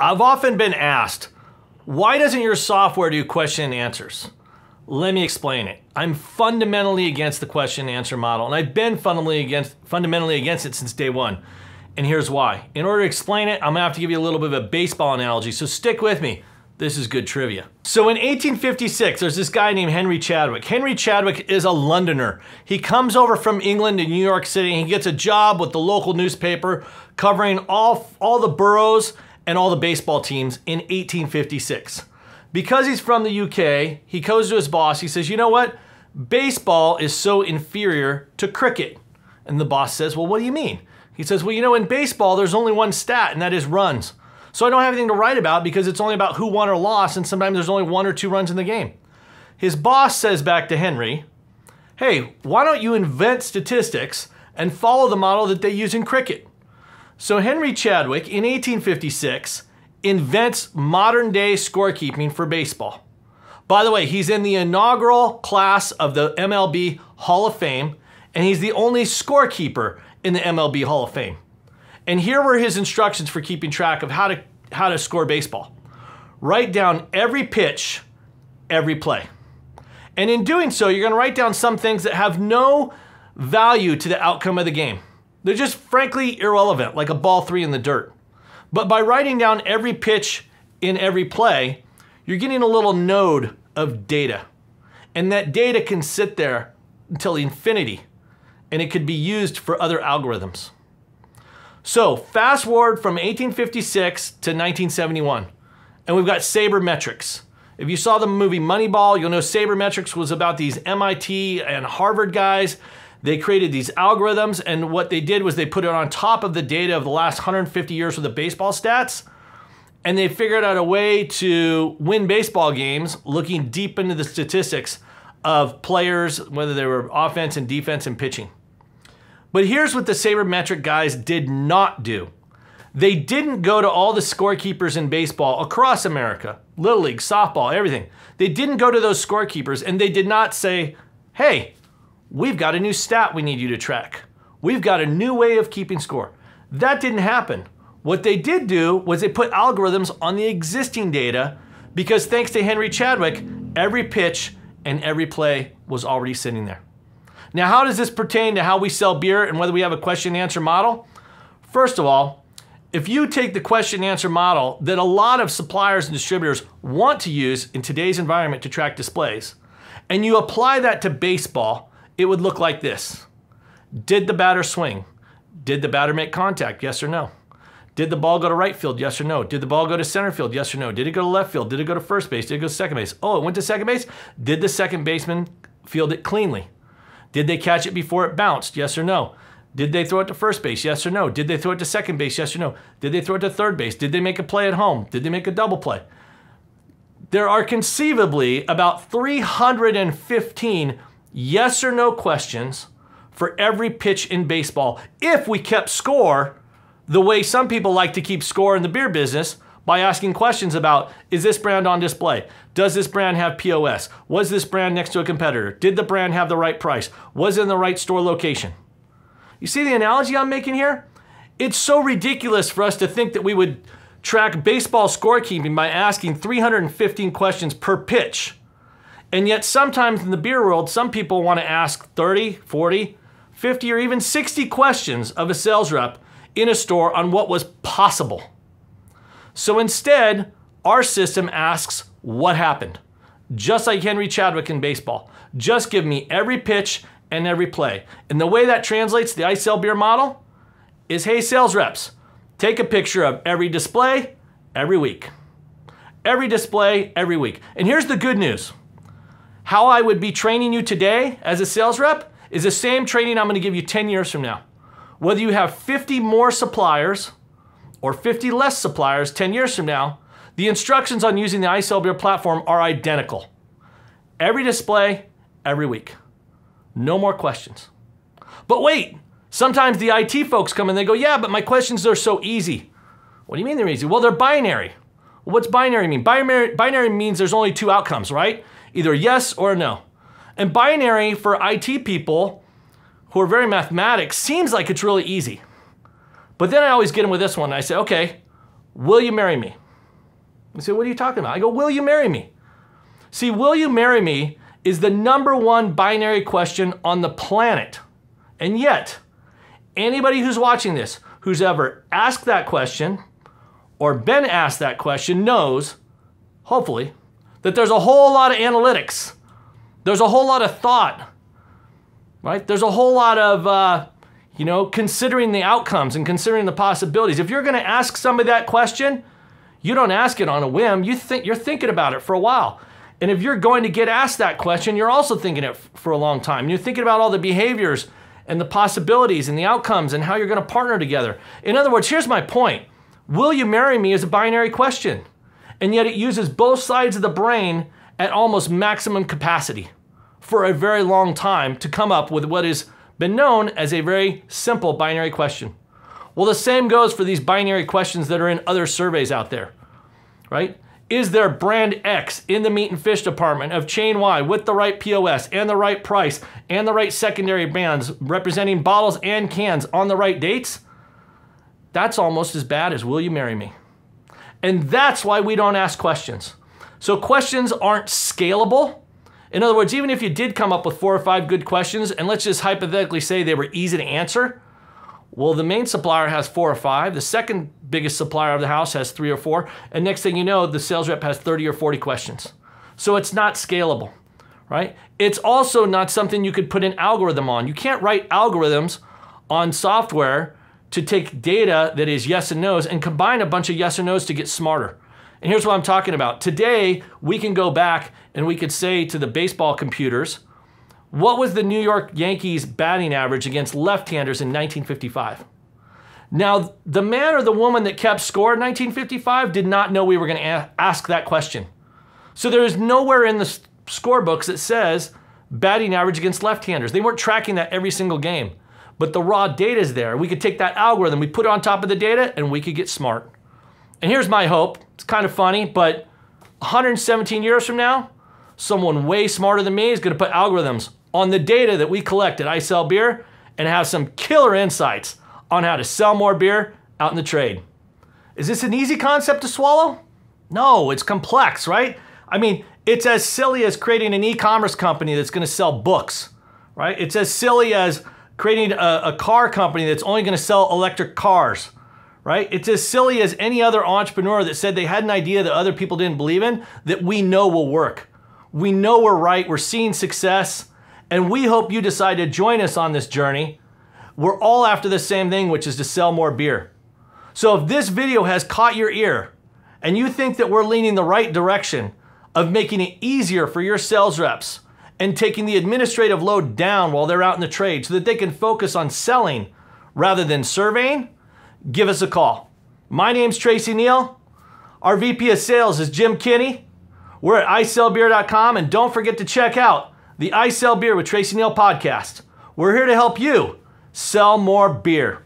I've often been asked, why doesn't your software do question and answers? Let me explain it. I'm fundamentally against the question and answer model, and I've been fundamentally against it since day one. And here's why. In order to explain it, I'm gonna have to give you a little bit of a baseball analogy, so stick with me. This is good trivia. So in 1856, there's this guy named Henry Chadwick. Henry Chadwick is a Londoner. He comes over from England to New York City, and he gets a job with the local newspaper covering all the boroughs and all the baseball teams in 1856. Because he's from the UK, he goes to his boss, he says, you know what? Baseball is so inferior to cricket. And the boss says, well, what do you mean? He says, well, you know, in baseball, there's only one stat, and that is runs. So I don't have anything to write about because it's only about who won or lost, and sometimes there's only 1 or 2 runs in the game. His boss says back to Henry, hey, why don't you invent statistics and follow the model that they use in cricket? So Henry Chadwick, in 1856, invents modern day scorekeeping for baseball. By the way, he's in the inaugural class of the MLB Hall of Fame, and he's the only scorekeeper in the MLB Hall of Fame. And here were his instructions for keeping track of how to score baseball. Write down every pitch, every play. And in doing so, you're gonna write down some things that have no value to the outcome of the game. They're just frankly irrelevant, like a ball 3 in the dirt. But by writing down every pitch in every play, you're getting a little node of data. And that data can sit there until infinity, and it could be used for other algorithms. So fast forward from 1856 to 1971, and we've got sabermetrics. If you saw the movie Moneyball, you'll know sabermetrics was about these MIT and Harvard guys. They created these algorithms, and what they did was they put it on top of the data of the last 150 years worth of baseball stats, and they figured out a way to win baseball games looking deep into the statistics of players, whether they were offense and defense and pitching. But here's what the sabermetric guys did not do. They didn't go to all the scorekeepers in baseball across America, Little League, softball, everything. They didn't go to those scorekeepers, and they did not say, hey, we've got a new stat we need you to track. We've got a new way of keeping score. That didn't happen. What they did do was they put algorithms on the existing data because thanks to Henry Chadwick, every pitch and every play was already sitting there. Now, how does this pertain to how we sell beer and whether we have a question and answer model? First of all, if you take the question and answer model that a lot of suppliers and distributors want to use in today's environment to track displays, and you apply that to baseball, it would look like this. Did the batter swing? Did the batter make contact? Yes or no? Did the ball go to right field? Yes or no? Did the ball go to center field? Yes or no? Did it go to left field? Did it go to first base? Did it go to second base? Oh, it went to second base? Did the second baseman field it cleanly? Did they catch it before it bounced? Yes or no? Did they throw it to first base? Yes or no? Did they throw it to second base? Yes or no? Did they throw it to third base? Did they make a play at home? Did they make a double play? There are conceivably about 315 yes or no questions for every pitch in baseball if we kept score the way some people like to keep score in the beer business by asking questions about, is this brand on display? Does this brand have POS? Was this brand next to a competitor? Did the brand have the right price? Was it in the right store location? You see the analogy I'm making here? It's so ridiculous for us to think that we would track baseball scorekeeping by asking 315 questions per pitch. And yet sometimes in the beer world, some people want to ask 30, 40, 50, or even 60 questions of a sales rep in a store on what was possible. So instead, our system asks what happened. Just like Henry Chadwick in baseball. Just give me every pitch and every play. And the way that translates the iSellBeer model is, hey, sales reps, take a picture of every display every week. Every display every week. And here's the good news. How I would be training you today as a sales rep is the same training I'm going to give you 10 years from now. Whether you have 50 more suppliers or 50 less suppliers 10 years from now, the instructions on using the iSellBeer platform are identical. Every display, every week. No more questions. But wait, sometimes the IT folks come and they go, yeah, but my questions are so easy. What do you mean they're easy? Well, they're binary. Well, what's binary mean? Binary means there's only 2 outcomes, right? Either yes or no. And binary for IT people who are very mathematics seems like it's really easy. But then I always get them with this one. I say, okay, will you marry me? You say, what are you talking about? I go, will you marry me? See, will you marry me is the #1 binary question on the planet. And yet, anybody who's watching this, who's ever asked that question or been asked that question knows, hopefully, that there's a whole lot of analytics. There's a whole lot of thought, right? There's a whole lot of, considering the outcomes and considering the possibilities. If you're going to ask somebody that question, you don't ask it on a whim. You're thinking about it for a while. And if you're going to get asked that question, you're also thinking it for a long time. You're thinking about all the behaviors and the possibilities and the outcomes and how you're going to partner together. In other words, here's my point. Will you marry me is a binary question. And yet it uses both sides of the brain at almost maximum capacity for a very long time to come up with what has been known as a very simple binary question. Well, the same goes for these binary questions that are in other surveys out there, right? Is there brand X in the meat and fish department of chain Y with the right POS and the right price and the right secondary brands representing bottles and cans on the right dates? That's almost as bad as will you marry me? And that's why we don't ask questions. So questions aren't scalable. In other words, even if you did come up with 4 or 5 good questions, and let's just hypothetically say they were easy to answer, well, the main supplier has 4 or 5, the second biggest supplier of the house has 3 or 4, and next thing you know, the sales rep has 30 or 40 questions. So it's not scalable, right? It's also not something you could put an algorithm on. You can't write algorithms on software to take data that is yes and no's and combine a bunch of yes and no's to get smarter. And here's what I'm talking about. Today, we can go back and we could say to the baseball computers, what was the New York Yankees batting average against left-handers in 1955? Now, the man or the woman that kept score in 1955 did not know we were going to ask that question. So there is nowhere in the scorebooks that says batting average against left-handers. They weren't tracking that every single game. But the raw data is there. We could take that algorithm, we put it on top of the data, and we could get smart. And here's my hope. It's kind of funny, but 117 years from now, someone way smarter than me is going to put algorithms on the data that we collect at iSellBeer and have some killer insights on how to sell more beer out in the trade. Is this an easy concept to swallow? No, it's complex, right? I mean, it's as silly as creating an e-commerce company that's going to sell books, right? It's as silly as creating a car company that's only going to sell electric cars, right? It's as silly as any other entrepreneur that said they had an idea that other people didn't believe in that we know will work. We know we're right, we're seeing success, and we hope you decide to join us on this journey. We're all after the same thing, which is to sell more beer. So if this video has caught your ear and you think that we're leaning the right direction of making it easier for your sales reps and taking the administrative load down while they're out in the trade so that they can focus on selling rather than surveying, give us a call. My name's Tracy Neal. Our VP of Sales is Jim Kinney. We're at iSellBeer.com, and don't forget to check out the iSellBeer with Tracy Neal podcast. We're here to help you sell more beer.